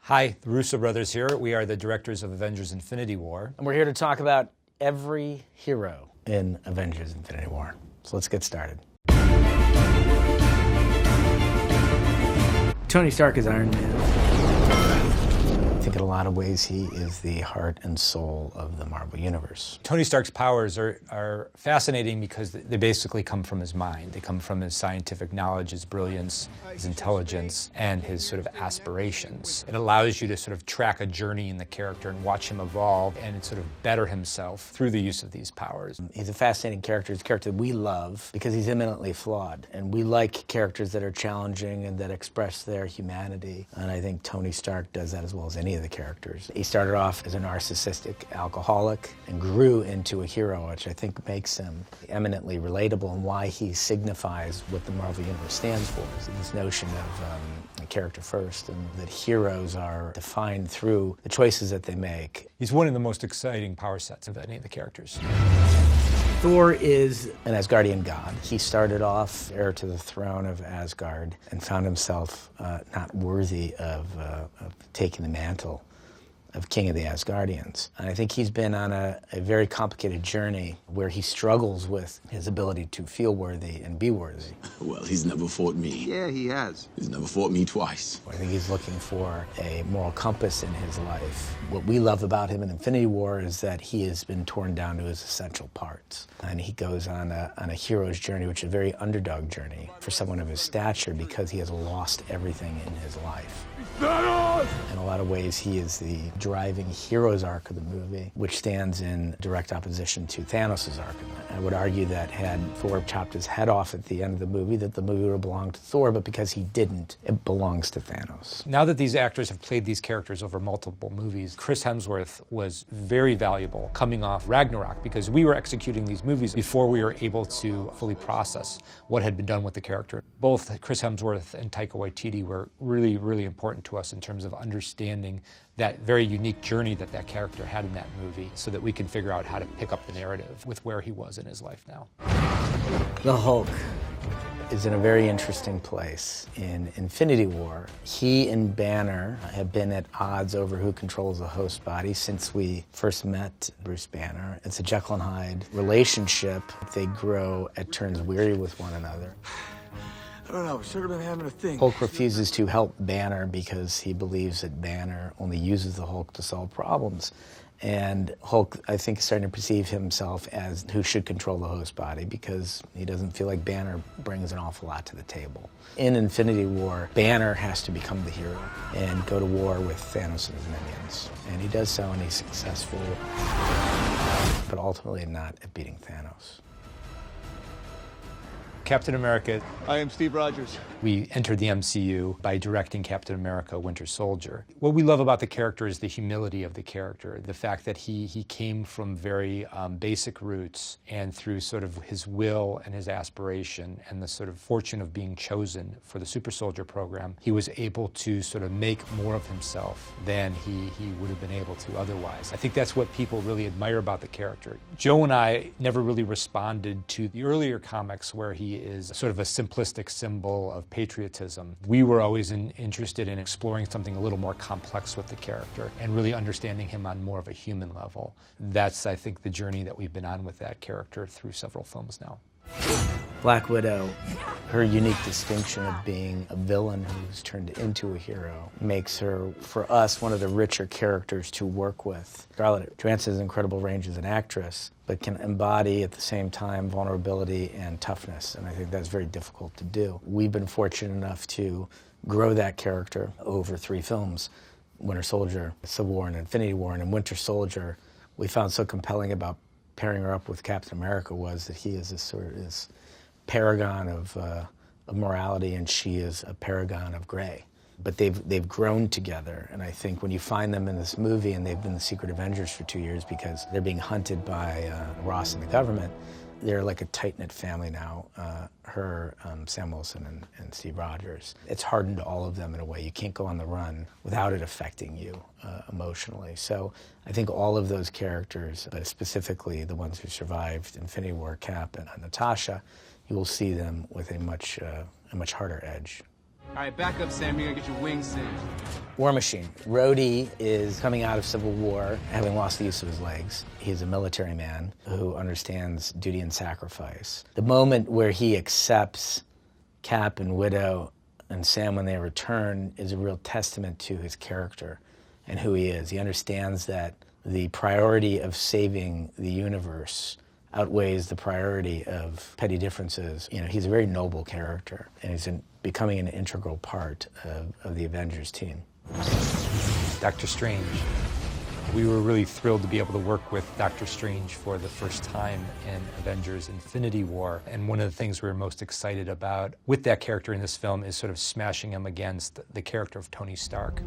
Hi, the Russo brothers here. We are the directors of Avengers Infinity War. And we're here to talk about every hero in Avengers Infinity War. So let's get started. Tony Stark is Iron Man. I think in a lot of ways he is the heart and soul of the Marvel Universe. Tony Stark's powers are fascinating because they basically come from his mind. They come from his scientific knowledge, his brilliance, his intelligence, and his sort of aspirations. It allows you to sort of track a journey in the character and watch him evolve and sort of better himself through the use of these powers. He's a fascinating character. He's a character that we love because he's eminently flawed. And we like characters that are challenging and that express their humanity. And I think Tony Stark does that as well as any of the characters. He started off as a narcissistic alcoholic and grew into a hero, which I think makes him eminently relatable and why he signifies what the Marvel Universe stands for. Is this notion of a character first, and that heroes are defined through the choices that they make. He's one of the most exciting power sets of any of the characters. Thor is an Asgardian god. He started off heir to the throne of Asgard and found himself not worthy of taking the mantle of King of the Asgardians. And I think he's been on a very complicated journey where he struggles with his ability to feel worthy and be worthy. Well, he's never fought me. Yeah, he has. He's never fought me twice. I think he's looking for a moral compass in his life. What we love about him in Infinity War is that he has been torn down to his essential parts. And he goes on a hero's journey, which is a very underdog journey for someone of his stature because he has lost everything in his life. In a lot of ways, he is the driving hero's arc of the movie, which stands in direct opposition to Thanos' arc. I would argue that had Thor chopped his head off at the end of the movie, that the movie would have belonged to Thor, but because he didn't, it belongs to Thanos. Now that these actors have played these characters over multiple movies, Chris Hemsworth was very valuable coming off Ragnarok because we were executing these movies before we were able to fully process what had been done with the character. Both Chris Hemsworth and Taika Waititi were really, really important to us in terms of understanding that very unique journey that that character had in that movie so that we can figure out how to pick up the narrative with where he was in his life now. The Hulk is in a very interesting place in Infinity War. He and Banner have been at odds over who controls the host body since we first met Bruce Banner. It's a Jekyll and Hyde relationship. They grow at turns weary with one another. I don't know, we should have been having a thing. Hulk refuses to help Banner because he believes that Banner only uses the Hulk to solve problems. And Hulk, I think, is starting to perceive himself as who should control the host body because he doesn't feel like Banner brings an awful lot to the table. In Infinity War, Banner has to become the hero and go to war with Thanos and his minions. And he does so, and he's successful, but ultimately not at beating Thanos. Captain America. I am Steve Rogers. We entered the MCU by directing Captain America: Winter Soldier. What we love about the character is the humility of the character, the fact that he came from very basic roots, and through sort of his will and his aspiration and the sort of fortune of being chosen for the Super Soldier program, he was able to sort of make more of himself than he would have been able to otherwise. I think that's what people really admire about the character. Joe and I never really responded to the earlier comics where he is sort of a simplistic symbol of patriotism. We were always interested in exploring something a little more complex with the character and really understanding him on more of a human level. That's, I think, the journey that we've been on with that character through several films now. Black Widow, her unique distinction of being a villain who's turned into a hero makes her, for us, one of the richer characters to work with. Scarlett Johansson's incredible range as an actress, but can embody at the same time vulnerability and toughness, and I think that's very difficult to do. We've been fortunate enough to grow that character over 3 films, Winter Soldier, Civil War, and Infinity War, and in Winter Soldier, we found so compelling about pairing her up with Captain America was that he is this sort of this paragon of morality, and she is a paragon of gray. But they've grown together, and I think when you find them in this movie, and they've been the Secret Avengers for 2 years because they're being hunted by Ross and the government, they're like a tight-knit family now, Sam Wilson and Steve Rogers. It's hardened all of them in a way. You can't go on the run without it affecting you emotionally. So I think all of those characters, but specifically the ones who survived Infinity War, Cap and Natasha, you will see them with a much harder edge. All right, back up, Sam. You're gonna get your wings singed. War Machine. Rhodey is coming out of Civil War, having lost the use of his legs. He's a military man who understands duty and sacrifice. The moment where he accepts Cap and Widow and Sam when they return is a real testament to his character and who he is. He understands that the priority of saving the universe outweighs the priority of petty differences. You know, he's a very noble character, and he's becoming an integral part of the Avengers team. Doctor Strange. We were really thrilled to be able to work with Doctor Strange for the first time in Avengers Infinity War. And one of the things we were most excited about with that character in this film is sort of smashing him against the character of Tony Stark.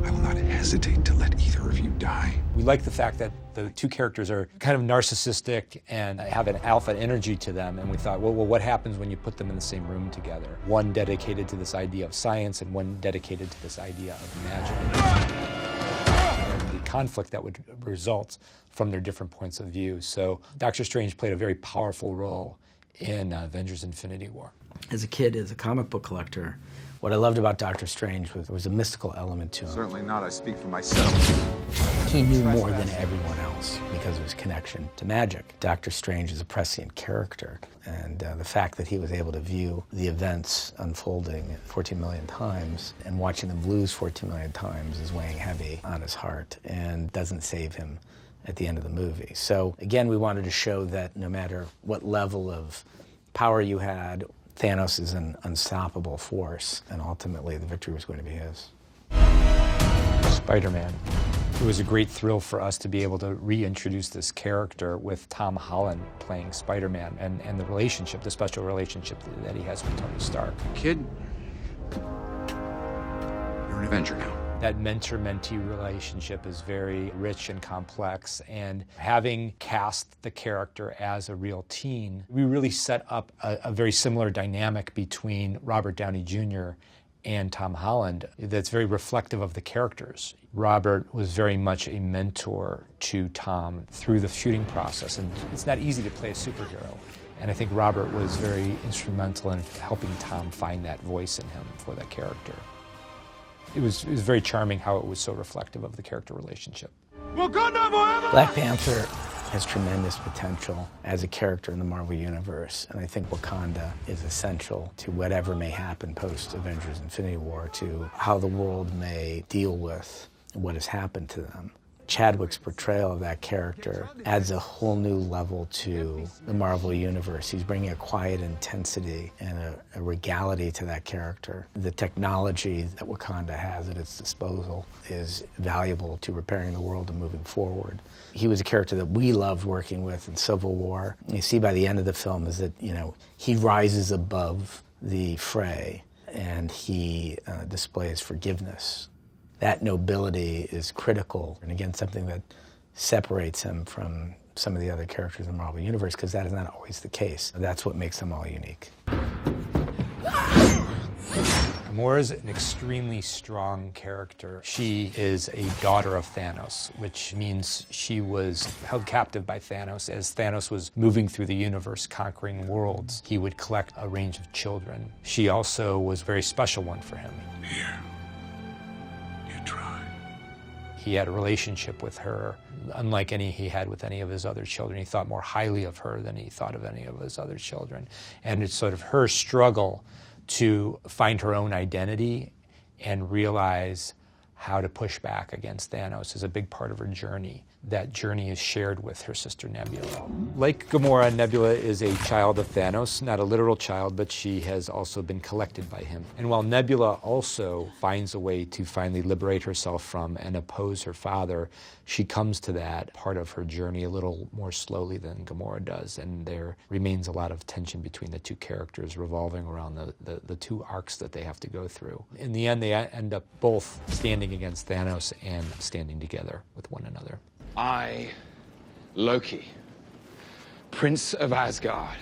I will not hesitate to let either of you die. We like the fact that the two characters are kind of narcissistic and have an alpha energy to them. And we thought, well, what happens when you put them in the same room together? One dedicated to this idea of science and one dedicated to this idea of magic. The conflict that would result from their different points of view. So Doctor Strange played a very powerful role in Avengers Infinity War. As a kid, as a comic book collector, what I loved about Doctor Strange was there was a mystical element to him. Certainly not, I speak for myself. He knew more than everyone else because of his connection to magic. Doctor Strange is a prescient character, and the fact that he was able to view the events unfolding 14 million times and watching them lose 14 million times is weighing heavy on his heart and doesn't save him at the end of the movie. So again, we wanted to show that no matter what level of power you had, Thanos is an unstoppable force, and ultimately the victory was going to be his. Spider-Man. It was a great thrill for us to be able to reintroduce this character with Tom Holland playing Spider-Man and the relationship, the special relationship that he has with Tony Stark. Kid, you're an Avenger now. That mentor-mentee relationship is very rich and complex, and having cast the character as a real teen, we really set up a very similar dynamic between Robert Downey Jr. and Tom Holland that's very reflective of the characters. Robert was very much a mentor to Tom through the shooting process, and it's not easy to play a superhero. And I think Robert was very instrumental in helping Tom find that voice in him for that character. It was very charming how it was so reflective of the character relationship. Black Panther has tremendous potential as a character in the Marvel Universe, and I think Wakanda is essential to whatever may happen post-Avengers Infinity War, to how the world may deal with what has happened to them. Chadwick's portrayal of that character adds a whole new level to the Marvel Universe. He's bringing a quiet intensity and a regality to that character. The technology that Wakanda has at its disposal is valuable to repairing the world and moving forward. He was a character that we loved working with in Civil War. You see by the end of the film is that, you know, he rises above the fray and he displays forgiveness. That nobility is critical, and again, something that separates him from some of the other characters in the Marvel Universe, because that is not always the case. That's what makes them all unique. Gamora is an extremely strong character. She is a daughter of Thanos, which means she was held captive by Thanos. As Thanos was moving through the universe, conquering worlds, he would collect a range of children. She also was a very special one for him. Here. He had a relationship with her, unlike any he had with any of his other children. He thought more highly of her than he thought of any of his other children. And it's sort of her struggle to find her own identity and realize how to push back against Thanos is a big part of her journey. That journey is shared with her sister Nebula. Like Gamora, Nebula is a child of Thanos, not a literal child, but she has also been collected by him. And while Nebula also finds a way to finally liberate herself from and oppose her father, she comes to that part of her journey a little more slowly than Gamora does, and there remains a lot of tension between the two characters revolving around the two arcs that they have to go through. In the end, they end up both standing against Thanos and standing together with one another. I, Loki, Prince of Asgard.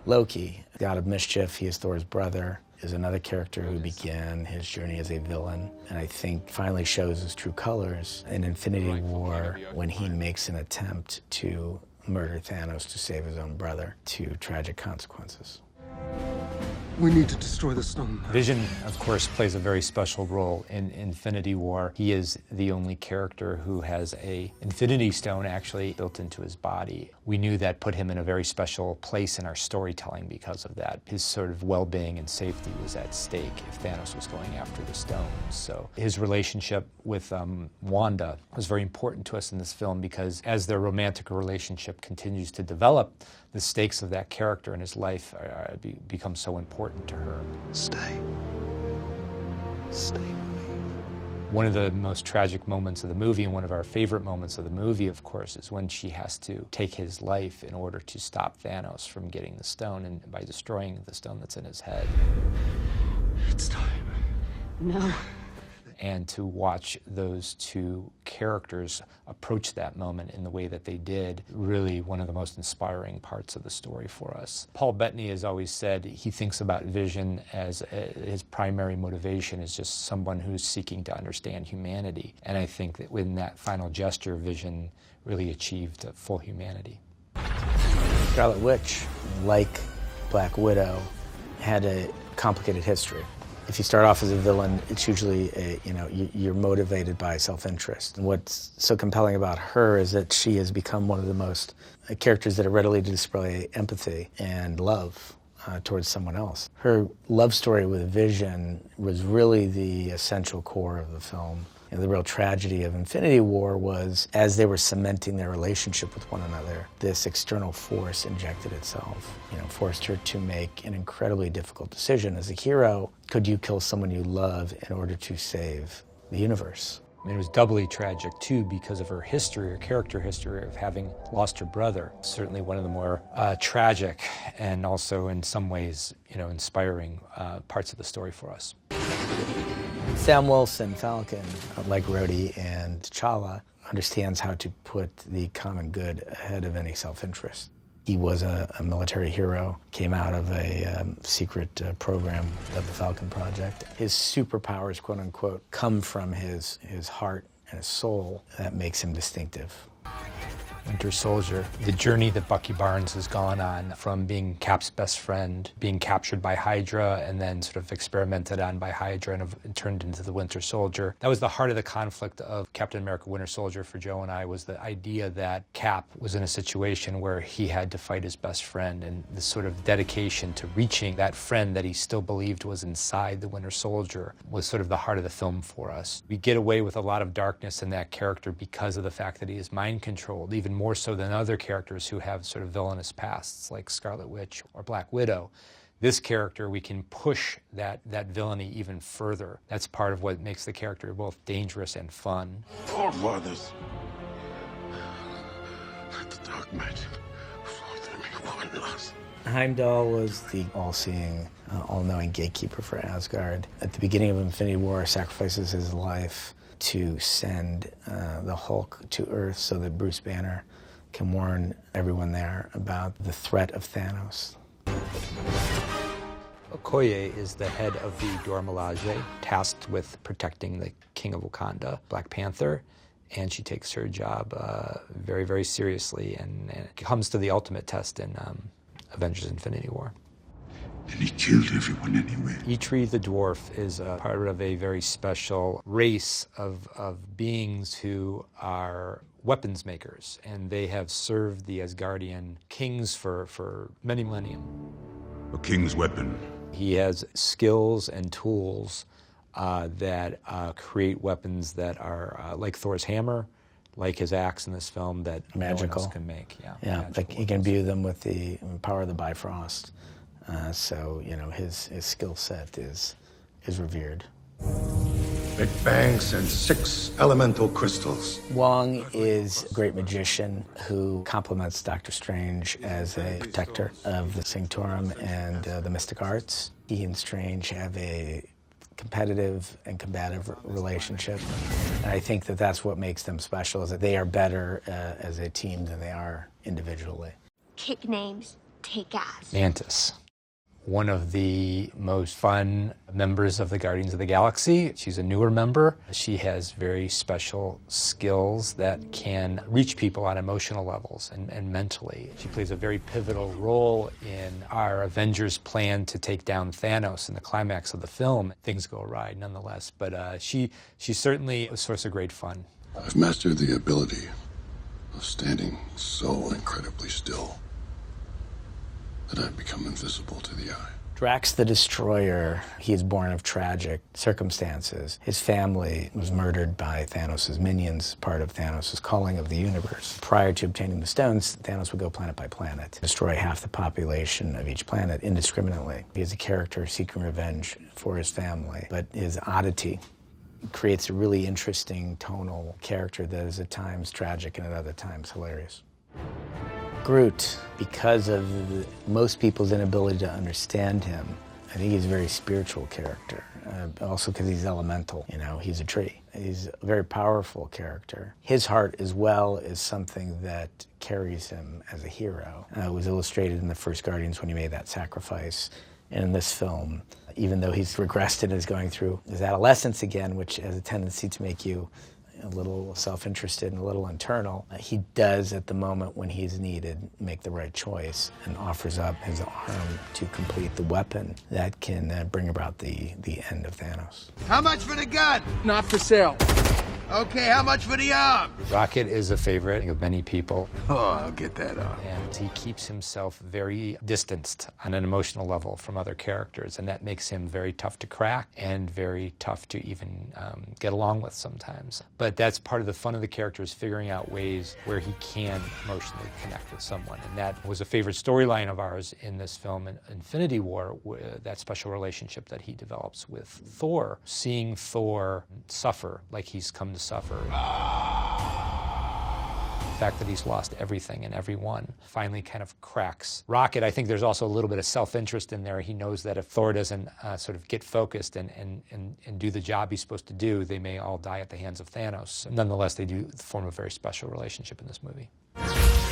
Loki, god of mischief, he is Thor's brother, is another character who began his journey as a villain, and I think finally shows his true colors in Infinity War when he makes an attempt to murder Thanos to save his own brother, to tragic consequences. We need to destroy the stone. Vision, of course, plays a very special role in Infinity War. He is the only character who has a Infinity Stone actually built into his body. We knew that put him in a very special place in our storytelling because of that. His sort of well-being and safety was at stake if Thanos was going after the stones. So his relationship with Wanda was very important to us in this film because as their romantic relationship continues to develop, the stakes of that character in his life become so important to her. Stay. Stay with me. One of the most tragic moments of the movie, and one of our favorite moments of the movie, of course, is when she has to take his life in order to stop Thanos from getting the stone, and by destroying the stone that's in his head. It's time. No. And to watch those two characters approach that moment in the way that they did, really one of the most inspiring parts of the story for us. Paul Bettany has always said he thinks about Vision as his primary motivation is just someone who's seeking to understand humanity. And I think that in that final gesture, Vision really achieved full humanity. Scarlet Witch, like Black Widow, had a complicated history. If you start off as a villain, it's usually, you're motivated by self-interest. And what's so compelling about her is that she has become one of the most characters that are readily to display empathy and love towards someone else. Her love story with Vision was really the essential core of the film. And the real tragedy of Infinity War was, as they were cementing their relationship with one another, this external force injected itself, forced her to make an incredibly difficult decision. As a hero, could you kill someone you love in order to save the universe? And it was doubly tragic, too, because of her history, her character history of having lost her brother. Certainly one of the more tragic and also, in some ways, inspiring parts of the story for us. Sam Wilson, Falcon, like Rhodey and T'Challa, understands how to put the common good ahead of any self-interest. He was a military hero, came out of a secret program of the Falcon Project. His superpowers, quote unquote, come from his heart and his soul. That makes him distinctive. Winter Soldier, the journey that Bucky Barnes has gone on from being Cap's best friend, being captured by Hydra, and then sort of experimented on by Hydra and turned into the Winter Soldier. That was the heart of the conflict of Captain America Winter Soldier for Joe and I, was the idea that Cap was in a situation where he had to fight his best friend, and this sort of dedication to reaching that friend that he still believed was inside the Winter Soldier was sort of the heart of the film for us. We get away with a lot of darkness in that character because of the fact that he is mind-controlled, even more so than other characters who have sort of villainous pasts like Scarlet Witch or Black Widow. This character, we can push that villainy even further. That's part of what makes the character both dangerous and fun. Forefathers, let the dark magic flow through me one last. Heimdall was the all-seeing, all-knowing gatekeeper for Asgard. At the beginning of Infinity War, sacrifices his life to send the Hulk to Earth so that Bruce Banner can warn everyone there about the threat of Thanos. Okoye is the head of the Dora Milaje, tasked with protecting the King of Wakanda, Black Panther, and she takes her job very, very seriously, and it comes to the ultimate test in Avengers Infinity War. And he killed everyone anyway. Eitri the dwarf is a part of a very special race of beings who are weapons makers, and they have served the Asgardian kings for many millennia. A king's weapon. He has skills and tools that create weapons that are like Thor's hammer, like his axe in this film, that magical. No one else can make. Yeah, like he can imbue them with the power of the Bifrost. So, his skill set is revered. Big bangs and 6 elemental crystals. Wong is a great magician who complements Doctor Strange as a protector of the Sanctorum and the mystic arts. He and Strange have a competitive and combative relationship. And I think that that's what makes them special, is that they are better as a team than they are individually. Kick names, take ass. Mantis. one of the most fun members of the Guardians of the Galaxy. She's a newer member. She has very special skills that can reach people on emotional levels and mentally. She plays a very pivotal role in our Avengers plan to take down Thanos in the climax of the film. Things go awry nonetheless, but she's certainly a source of great fun. I've mastered the ability of standing so incredibly still that I've become invisible to the eye. Drax the Destroyer, he is born of tragic circumstances. His family was murdered by Thanos' minions, part of Thanos' calling of the universe. Prior to obtaining the stones, Thanos would go planet by planet, destroy half the population of each planet indiscriminately. He is a character seeking revenge for his family, but his oddity creates a really interesting tonal character that is at times tragic and at other times hilarious. Groot, because of most people's inability to understand him, I think he's a very spiritual character. Also because he's elemental, you know, he's a tree. He's a very powerful character. His heart as well is something that carries him as a hero. It was illustrated in the first Guardians when he made that sacrifice. And in this film, even though he's regressed and is going through his adolescence again, which has a tendency to make you a little self-interested and a little internal, he does at the moment when he's needed make the right choice and offers up his arm to complete the weapon that can bring about the end of Thanos. How much for the gun? Not for sale. Okay, how much for the arm? Rocket is a favorite of many people. Oh, I'll get that arm. And he keeps himself very distanced on an emotional level from other characters, and that makes him very tough to crack and very tough to even get along with sometimes. But that's part of the fun of the character, is figuring out ways where he can emotionally connect with someone. And that was a favorite storyline of ours in this film, in Infinity War, that special relationship that he develops with Thor. Seeing Thor suffer like he's come to suffer. The fact that he's lost everything and everyone finally kind of cracks Rocket. I think there's also a little bit of self-interest in there. He knows that if Thor doesn't sort of get focused and do the job he's supposed to do, they may all die at the hands of Thanos. Nonetheless, they do form a very special relationship in this movie.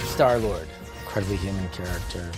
Star-Lord, incredibly human character.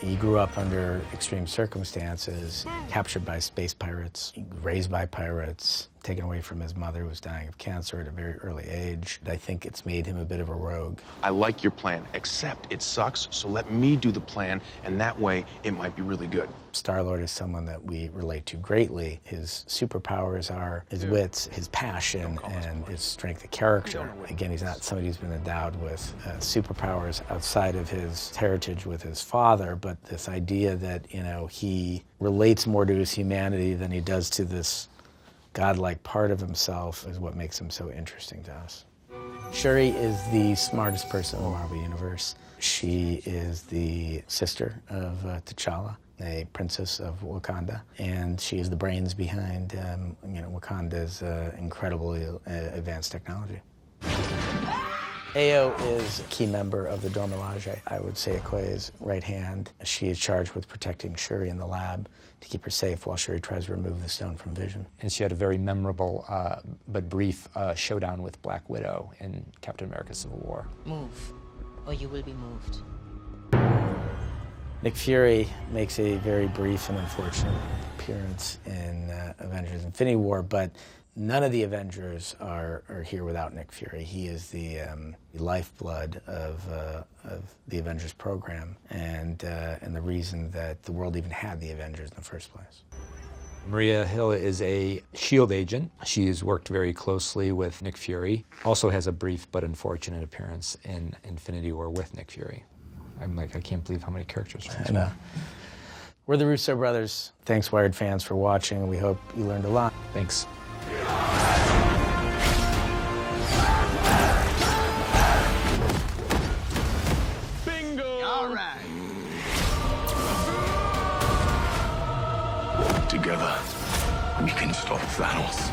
He grew up under extreme circumstances, captured by space pirates, raised by pirates, taken away from his mother who was dying of cancer at a very early age. I think it's made him a bit of a rogue. I like your plan, except it sucks, so let me do the plan, and that way it might be really good. Star-Lord is someone that we relate to greatly. His superpowers are his wits, his passion, and his strength of character. Again, he's not somebody who's been endowed with superpowers outside of his heritage with his father, but this idea that, you know, he relates more to his humanity than he does to this godlike part of himself is what makes him so interesting to us. Shuri is the smartest person in the Marvel Universe. She is the sister of T'Challa, a princess of Wakanda, and she is the brains behind Wakanda's incredibly advanced technology. Ao is a key member of the Dora Milaje. I would say Okoye's right hand. She is charged with protecting Shuri in the lab to keep her safe while Shuri tries to remove the stone from Vision. And she had a very memorable but brief showdown with Black Widow in Captain America Civil War. Move, or you will be moved. Nick Fury makes a very brief and unfortunate appearance in Avengers Infinity War, but none of the Avengers are here without Nick Fury. He is the lifeblood of the Avengers program and the reason that the world even had the Avengers in the first place. Maria Hill is a S.H.I.E.L.D. agent. She has worked very closely with Nick Fury. Also has a brief but unfortunate appearance in Infinity War with Nick Fury. I'm like, I can't believe how many characters are in this movie. We're the Russo brothers. Thanks, Wired fans, for watching. We hope you learned a lot. Thanks. Bingo! All right. Together, we can stop Thanos.